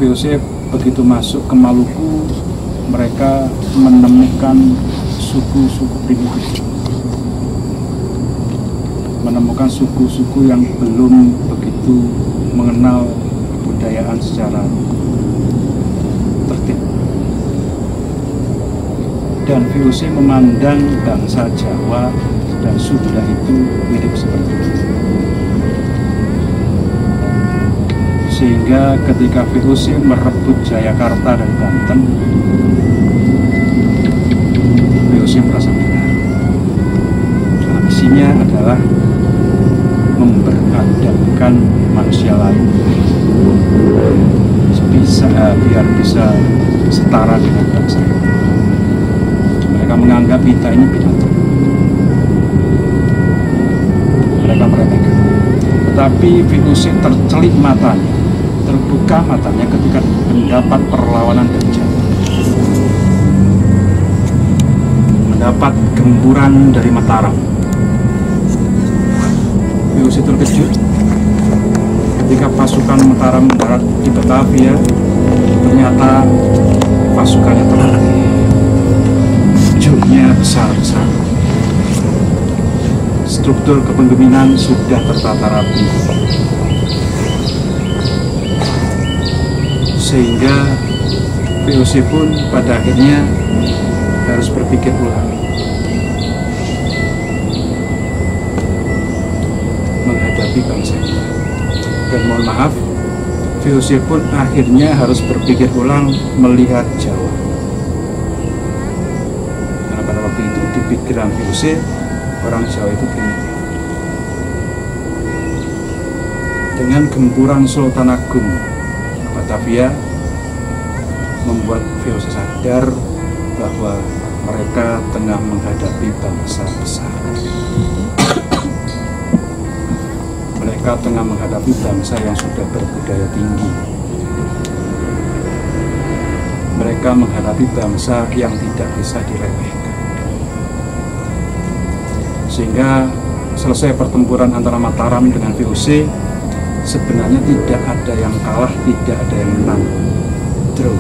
VOC begitu masuk ke Maluku, mereka menemukan suku-suku primitif, menemukan suku-suku yang belum begitu mengenal kebudayaan secara tertib. Dan VOC memandang bangsa Jawa dan Sunda itu mirip seperti itu. Sehingga ketika VOC merebut Jayakarta dan Banten, VOC merasa benar. Nah, isinya adalah memberadabkan manusia lain biar bisa setara dengan bangsa. Mereka menganggap kita ini binatang. Mereka meremehkan. Tetapi VOC tercelip matanya, terbuka matanya ketika mendapat perlawanan dari Jawa, mendapat gempuran dari Mataram. VOC terkejut ketika pasukan Mataram mendarat di Batavia. Ternyata pasukannya terlalu, jumlahnya besar-besar, struktur kepemimpinan sudah tertata rapi, sehingga VOC pun pada akhirnya harus berpikir ulang menghadapi bangsa kita. Dan mohon maaf, VOC pun akhirnya harus berpikir ulang melihat Jawa. Karena pada waktu itu di pikiran VOC, orang Jawa itu primitif. Dengan gempuran Sultan Agung Batavia membuat VOC sadar bahwa mereka tengah menghadapi bangsa besar. Mereka tengah menghadapi bangsa yang sudah berbudaya tinggi. Mereka menghadapi bangsa yang tidak bisa diremehkan. Sehingga selesai pertempuran antara Mataram dengan VOC, sebenarnya tidak ada yang kalah, tidak ada yang menang. Draw.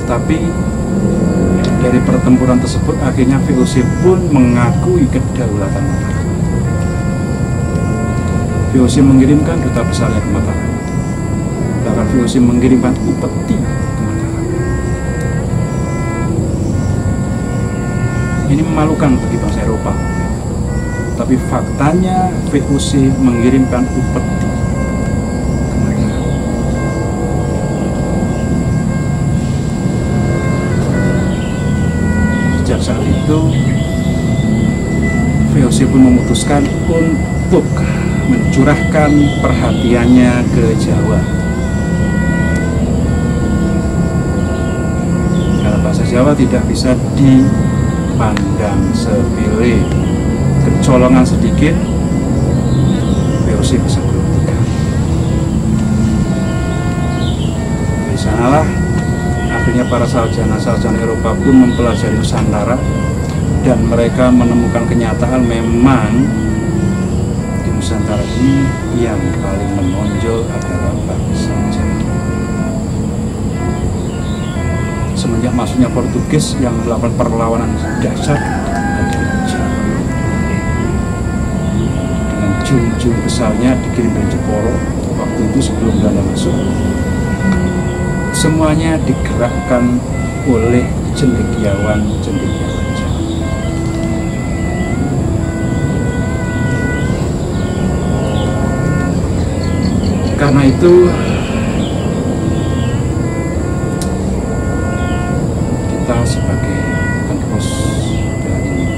Tetapi dari pertempuran tersebut akhirnya VOC pun mengakui kedaulatan Mataram. VOC mengirimkan duta besarnya ke Mataram. Bahkan VOC mengirimkan upeti ke Mataram. Ini memalukan bagi bangsa Eropa. Tapi faktanya VOC mengirimkan upeti ke mereka. Sejak saat itu VOC pun memutuskan untuk mencurahkan perhatiannya ke Jawa. Karena bahasa Jawa tidak bisa dipandang sepele. Kecolongan sedikit, VOC bisa berhentikan. Dari sanalah akhirnya para sarjana-sarjana Eropa pun mempelajari Nusantara, dan mereka menemukan kenyataan memang di Nusantara ini yang paling menonjol adalah bangsa Jawa. Semenjak masuknya Portugis yang melakukan perlawanan dahsyat adalah Jawa. Dengan jum-jum besarnya dikirim dari Jeporo waktu itu sebelum Belanda masuk, semuanya digerakkan oleh cendekiawan-cendekiawan Jawa. Karena itu kita sebagai penerus dari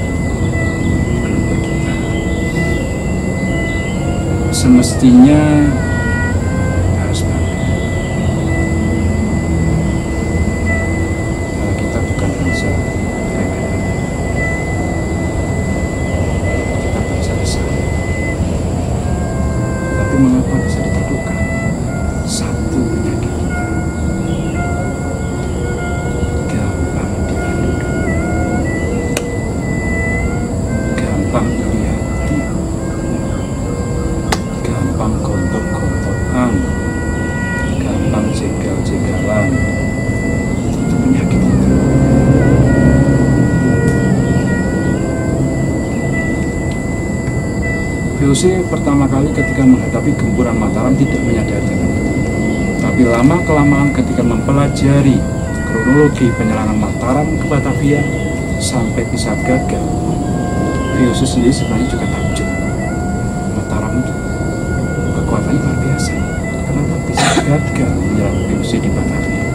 leluhur kita semestinya harus bangga. Karena kita bukan bangsa remeh, kita bangsa besar. Tapi mengapa bisa ditaklukkan? Satu penyakit kita, gampang diadu domba, gampang iri hati, VOC pertama kali ketika menghadapi gempuran Mataram tidak menyadari itu. Tapi lama-kelamaan ketika mempelajari kronologi penyerangan Mataram ke Batavia sampai bisa gagal, VOC sendiri sebenarnya juga takjub. Mataram itu kekuatannya luar biasa. Kenapa bisa gagal menyerang VOC di Batavia?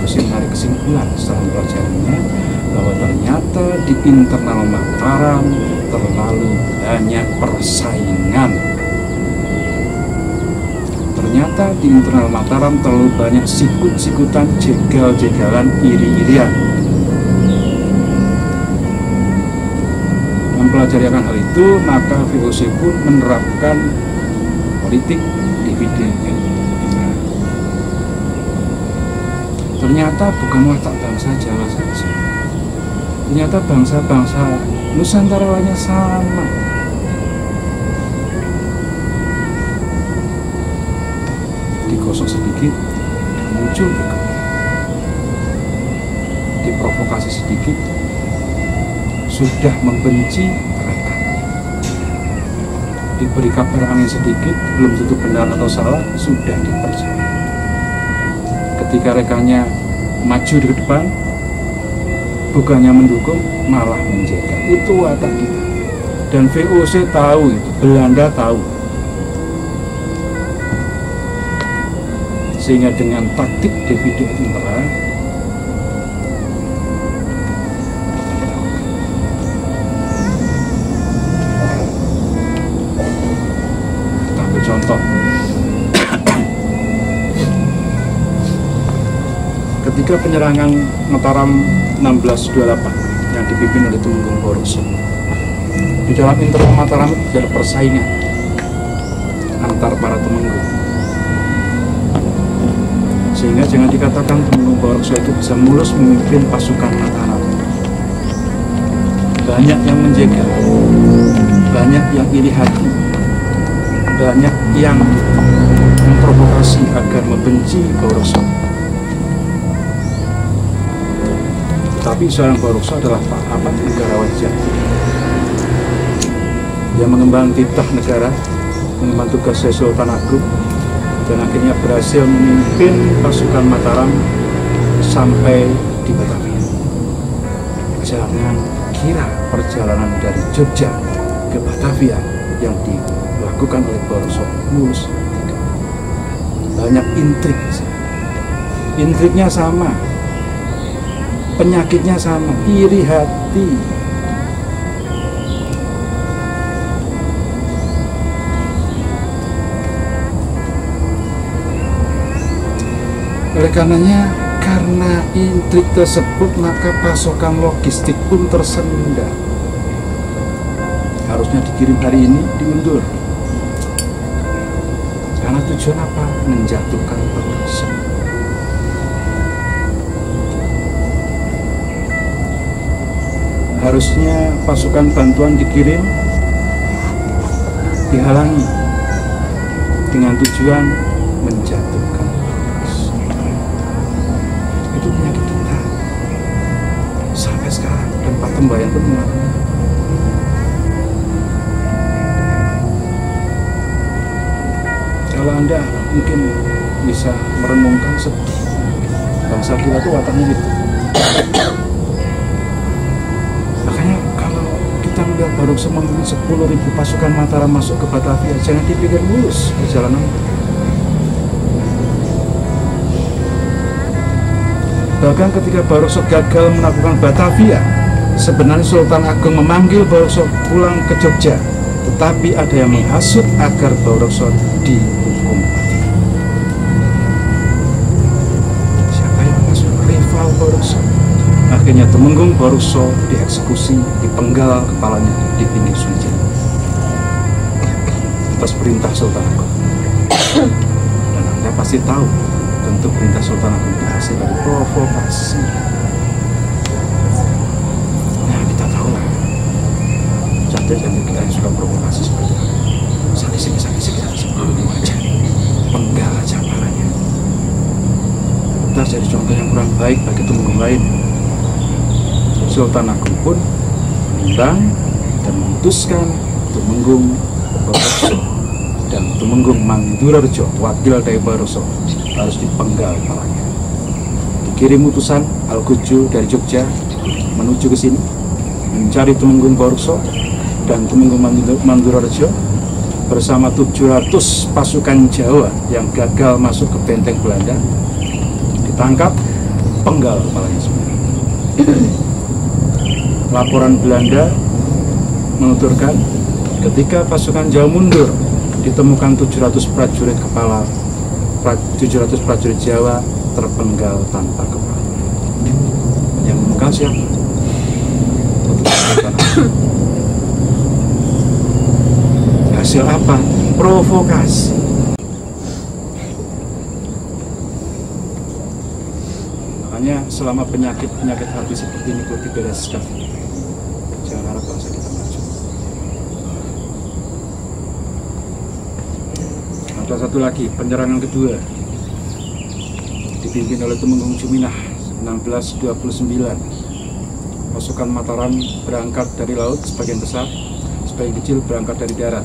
VOC menarik kesimpulan setelah mempelajarinya bahwa ternyata di internal Mataram terlalu banyak persaingan. Ternyata di internal Mataram terlalu banyak sikut-sikutan, jegal-jegalan, iri-irian. Mempelajari akan hal itu, maka VOC pun menerapkan politik divide et impera. Ternyata bukan watak bangsa Jawa saja. Ternyata bangsa-bangsa Nusantara lainnya sama. Digosok sedikit, muncul egonya. Diprovokasi sedikit, sudah membenci rekannya. Diberi kabar angin sedikit, belum tentu benar atau salah, sudah dipercaya. Ketika rekannya maju di depan, bukannya mendukung, malah menjegal. Itu watak kita. Dan VOC tahu itu, Belanda tahu. Sehingga dengan taktik divide et impera, kita ambil contoh. Ketika penyerangan Mataram 1628 yang dipimpin oleh Tumenggung Boroso, di dalam internal Mataram ada persaingan antar para temenggung, sehingga jangan dikatakan Tumenggung Boroso itu bisa mulus memimpin pasukan Mataram. Banyak yang menjegal, banyak yang iri hati, banyak yang memprovokasi agar membenci Boroso. Tapi seorang Boroso adalah negarawan sejati. Dia mengemban titah negara, mengemban tugas Sultan Agung, dan akhirnya berhasil memimpin pasukan Mataram sampai di Batavia. Jangan kira perjalanan dari Jogja ke Batavia yang dilakukan oleh Boroso mulus. Tidak. Banyak intrik. Intriknya sama, penyakitnya sama, iri hati. Oleh karenanya, karena intrik tersebut, maka pasokan logistik pun tersendat. Harusnya dikirim hari ini, diundur. Karena tujuan apa? Menjatuhkan Boroso. Harusnya pasukan bantuan dikirim, dihalangi dengan tujuan menjatuhkan Boroso. Itu penyakit kita sampai sekarang, dan Pak Tembayan pun mengalami. Kalau Anda mungkin bisa merenungkan sedih, bangsa kita tuh wataknya gitu. Melihat Boroso memimpin 10.000 pasukan Mataram masuk ke Batavia, jangan dipikir mulus perjalanan. Bahkan ketika Boroso gagal menaklukkan Batavia, sebenarnya Sultan Agung memanggil Boroso pulang ke Jogja, tetapi ada yang menghasut agar Boroso dihukum mati. Siapa yang menghasut? Rival Boroso. Akhirnya Tumenggung Boroso dieksekusi, dipenggal kepalanya di pinggir sungai atas perintah Sultan Agung. Dan Anda pasti tahu, tentu perintah Sultan Agung itu hasil dari provokasi. Nah, kita tahu lah janji-janji kita yang sudah provokasi seperti apa. Sakit-sakit kita sebelum aja, penggal aja kepalanya. Kita jadi contoh yang kurang baik bagi Tumenggung lain. Sultan Agung pun menimbang dan memutuskan Tumenggung Baroso dan Tumenggung Mandurarejo, wakil dari Baroso, harus dipenggal kepalanya. Dikirim utusan Algojo dari Jogja menuju ke sini mencari Tumenggung Baroso dan Tumenggung Mandurarejo bersama 700 pasukan Jawa yang gagal masuk ke benteng Belanda. Ditangkap, penggal kepalanya semua. Laporan Belanda menuturkan ketika pasukan Jawa mundur, ditemukan 700 prajurit Jawa terpenggal tanpa kepala. Yang menemukan siapa? Hasil apa? Provokasi. Makanya selama penyakit hati seperti ini kok dibereskan, jangan harap bangsa kita maju. Ada satu lagi, penyerangan kedua dipimpin oleh Tumenggung Juminah 1629. Pasukan Mataram berangkat dari laut sebagian besar, sebagian kecil berangkat dari darat.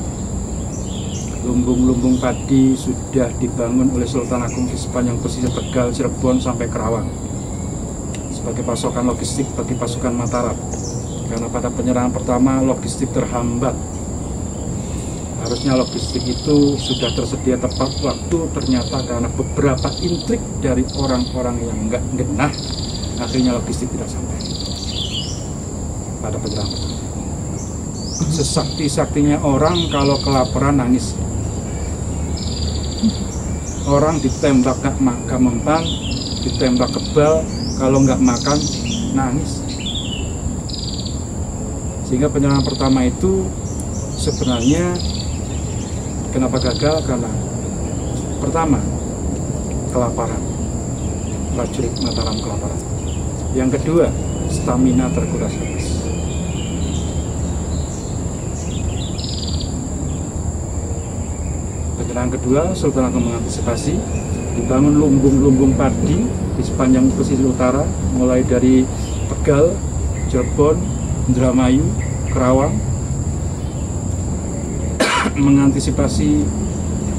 Lumbung-lumbung padi sudah dibangun oleh Sultan Agung di sepanjang pesisir Tegal, Cirebon sampai Kerawang sebagai pasokan logistik bagi pasukan Mataram. Karena pada penyerangan pertama logistik terhambat. Harusnya logistik itu sudah tersedia tepat waktu, ternyata karena beberapa intrik dari orang-orang yang nggak genah, akhirnya logistik tidak sampai pada penyerangan pertama. Sesakti-saktinya orang kalau kelaparan nangis. Orang ditembak gak makan mempan, ditembak kebal, kalau nggak makan nangis. Sehingga penyerangan pertama itu sebenarnya kenapa gagal? Karena pertama, kelaparan, prajurit Mataram kelaparan. Yang kedua, stamina terkuras habis. Penyerangan kedua, Sultan Agung mengantisipasi, dibangun lumbung-lumbung padi di sepanjang pesisir utara, mulai dari Tegal, Cirebon, Indramayu, Kerawang, mengantisipasi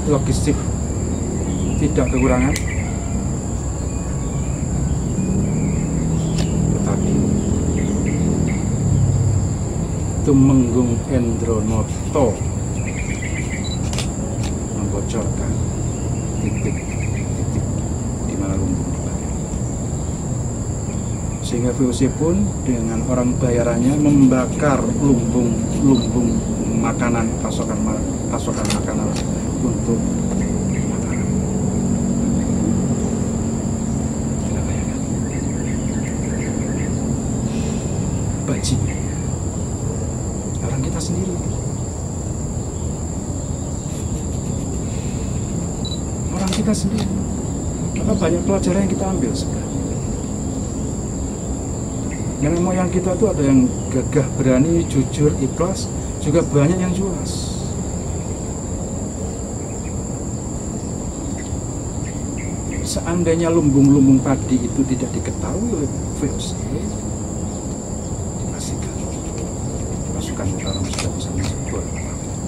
logistik tidak kekurangan. Tetapi Tumenggung Endronoto membocorkan titik-titik di mana lumbung dibangun, sehingga VOC pun dengan orang bayarannya membakar lumbung makanan, pasokan makanan untuk Mataram. Kita bayangkan, bajingan orang kita sendiri. Orang kita sendiri. Maka banyak pelajaran yang kita ambil sebenarnya. Nenek moyang kita tuh ada yang gagah, berani, jujur, ikhlas, juga banyak yang juas. Seandainya lumbung-lumbung padi itu tidak diketahui oleh VOC, dipastikan pasukan Mataram sudah bisa masuk ke Batavia.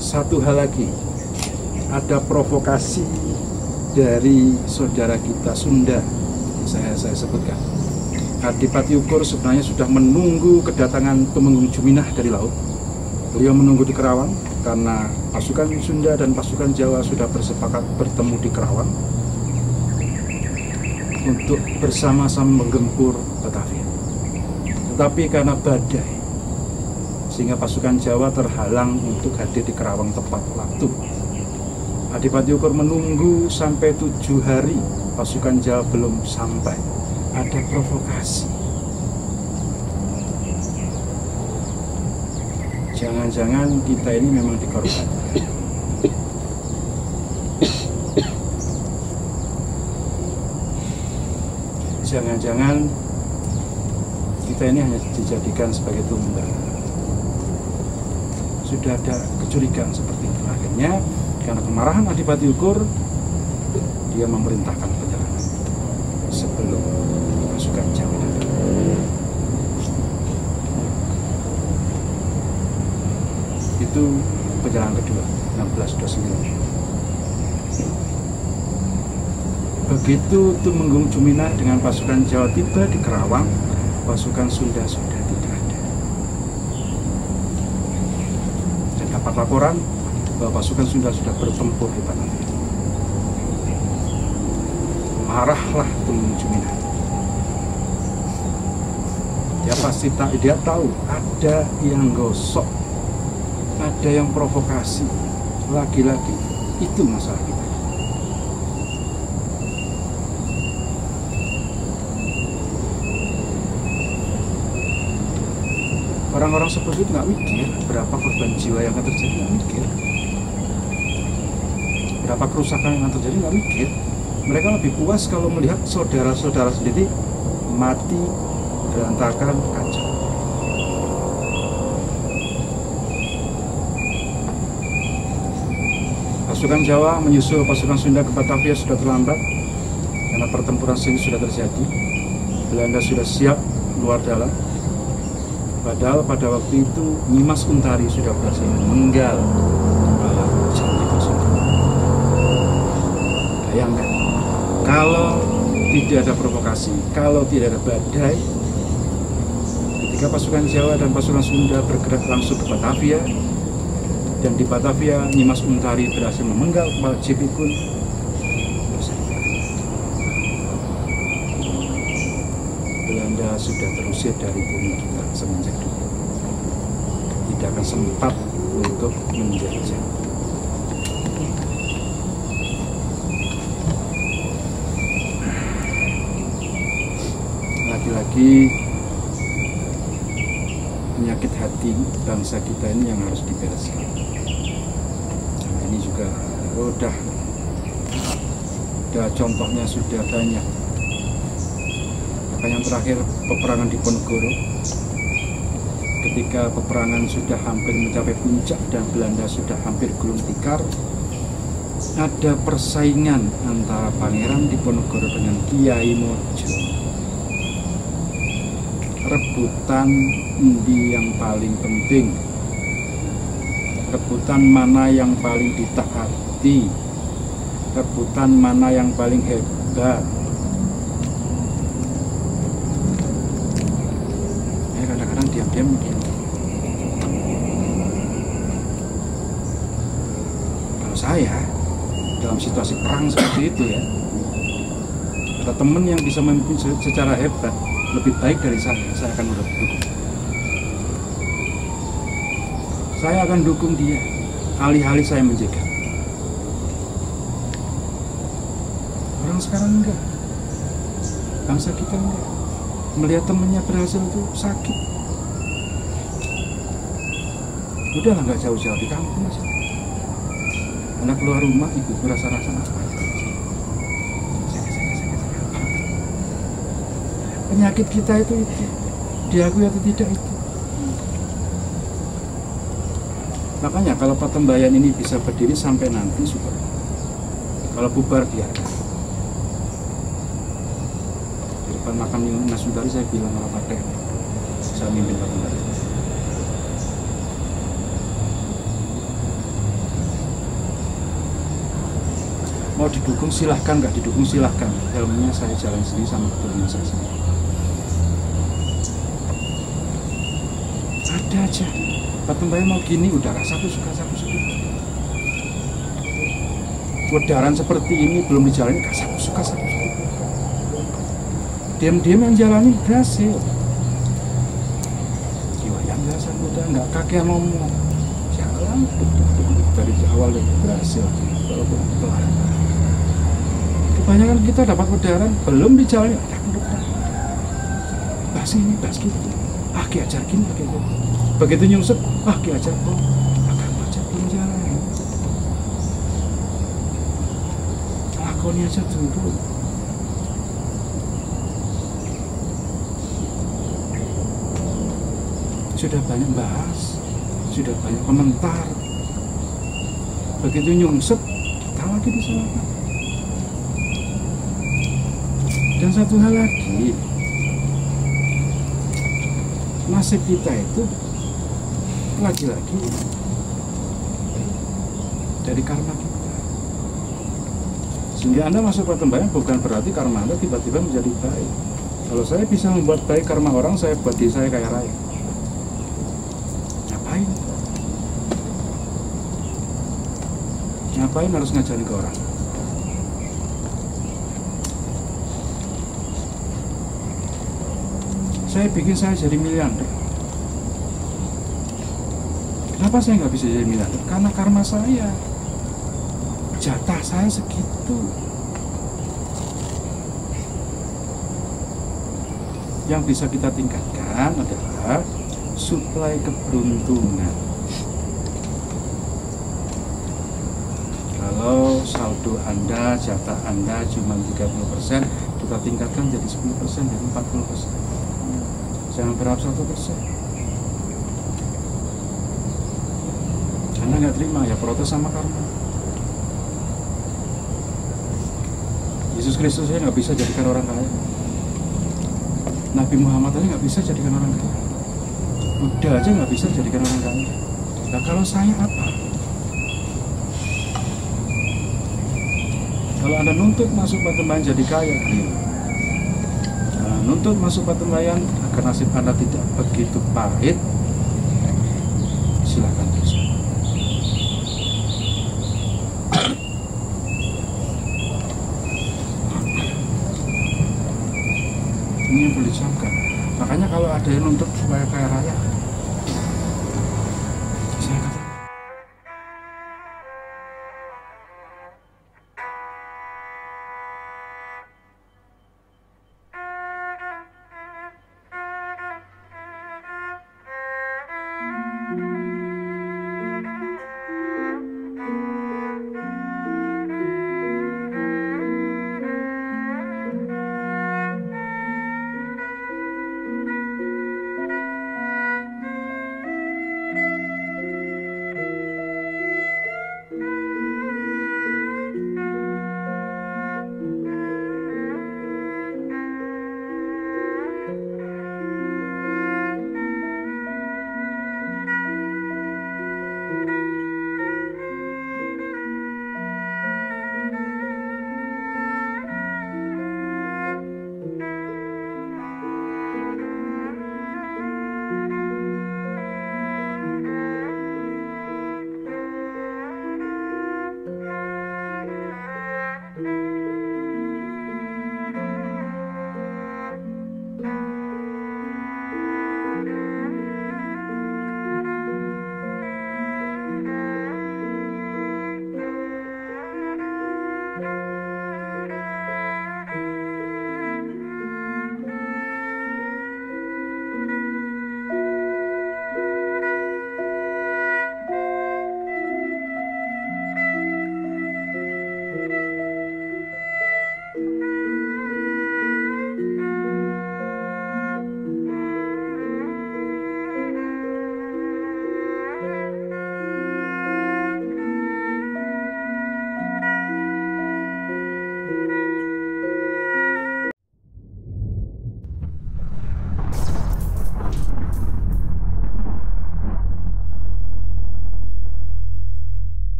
Satu hal lagi, ada provokasi dari saudara kita Sunda. Saya sebutkan, Adipati Ukur sebenarnya sudah menunggu kedatangan Tumenggung Juminah dari laut. Beliau menunggu di Kerawang karena pasukan Sunda dan pasukan Jawa sudah bersepakat bertemu di Kerawang untuk bersama-sama menggempur Batavia. Tetapi karena badai, sehingga pasukan Jawa terhalang untuk hadir di Kerawang tepat waktu. Adipati Ukur menunggu sampai 7 hari, pasukan Jawa belum sampai. Ada provokasi. Jangan-jangan kita ini memang dikorbankan. Jangan-jangan kita ini hanya dijadikan sebagai tumbal. Sudah ada kecurigaan seperti itu. Akhirnya karena kemarahan Adipati Ukur, dia memerintahkan penyerangan sebelum pasukan Jawa datang. itu penyerangan kedua 1629. Begitu Tumenggung Juminah dengan pasukan Jawa tiba di Kerawang, pasukan Sunda sudah tidak ada. Dan dapat laporan bahwa pasukan Sunda sudah bertempur di Batavia. Marahlah Tumenggung Juminah. Dia tahu ada yang gosok, ada yang provokasi. Lagi-lagi itu masalah kita. Orang-orang seperti itu nggak mikir berapa korban jiwa yang akan terjadi, nggak mikir berapa kerusakan yang akan terjadi, nggak mikir. Mereka lebih puas kalau melihat saudara-saudara sendiri mati, berantakan, kacau. Pasukan Jawa menyusul pasukan Sunda ke Batavia sudah terlambat karena pertempuran sengit sudah terjadi. Belanda sudah siap luar dalam. Padahal pada waktu itu Nyimas Untari sudah berhasil menggal kepala janji tersebut. Bayangkan, kalau tidak ada provokasi, kalau tidak ada badai, ketika pasukan Jawa dan pasukan Sunda bergerak langsung ke Batavia, dan di Batavia Nyimas Untari berhasil memenggal kepala Jepikun, Belanda sudah terusir dari bumi kita semenjak dulu. Tidak akan sempat untuk menjajah. Lagi-lagi penyakit hati bangsa kita ini yang harus dibereskan. Nah, ini juga udah contohnya sudah banyak. Yang terakhir peperangan di Ponorogo, ketika peperangan sudah hampir mencapai puncak dan Belanda sudah hampir gulung tikar, ada persaingan antara Pangeran Diponegoro dengan Kiai Mojo, rebutan endi yang paling penting, rebutan mana yang paling ditaati, rebutan mana yang paling hebat. Diam-diam begini. Kalau saya dalam situasi perang seperti itu ya, ada teman yang bisa memimpin secara hebat, lebih baik dari saya akan mendukung. Saya akan dukung dia, alih-alih saya menjaga. Orang sekarang enggak, bangsa kita enggak. Melihat temannya berhasil itu sakit. Udahlah, nggak jauh-jauh di kampung aja. Anak keluar rumah, ibu merasa-rasa apa? Penyakit kita itu, diakui atau tidak itu. Makanya kalau Patembayan ini bisa berdiri sampai nanti, super. Kalau bubar biarkan. Di depan makam Nyimas Untari saya bilang orang pakai, saya mimpin Patembayan. Mau didukung silahkan, nggak didukung silahkan. Ilmunya saya jalan sendiri sama keturunan saya sendiri. Ada aja. Patembayan mau gini, udah satu suka. Wedaran seperti ini belum dijalani, gak satu suka. Diam-diam yang jalani berhasil. Jiwa yang biasa udah nggak kakek ngomong. Jalan dari awal berhasil. Walaupun pelan. Kebanyakan kita dapat wedaran belum dijalani, ada wedaran. Bahas ini, bahas gitu. Ki ajar gini, pakai gitu. Begitu nyungsep, Ki ajar kok. Akan baca belum jalan. Lakoni aja dulu. Sudah banyak bahas, sudah banyak komentar. Begitu nyungsep, kita lagi disalahkan. Dan satu hal lagi, nasib kita itu lagi-lagi dari karma kita. Sehingga Anda masuk Patembayan bukan berarti karma Anda tiba-tiba menjadi baik. Kalau saya bisa membuat baik karma orang, saya buat diri saya kaya raya. Ngapain? Ngapain harus ngajarin ke orang? Saya bikin saya jadi miliarder. Kenapa saya nggak bisa jadi miliarder? Karena karma saya, jatah saya segitu. Yang bisa kita tingkatkan adalah suplai keberuntungan. Kalau saldo Anda, jatah Anda cuma 30%, kita tingkatkan jadi 10%, jadi 40%. Jangan berharap 1%. Anda nggak terima, ya protes sama karma. Yesus Kristus saya nggak bisa jadikan orang kaya. Nabi Muhammad aja nggak bisa jadikan orang kaya. Buddha aja nggak bisa jadikan orang kaya. Nah kalau saya apa? Kalau Anda nuntut masuk Patembayan jadi kaya, nuntut masuk Patembayan agar nasib Anda tidak begitu pahit, silakan terus. Ini yang boleh dijamkan. Makanya kalau ada yang nuntut supaya kaya raya,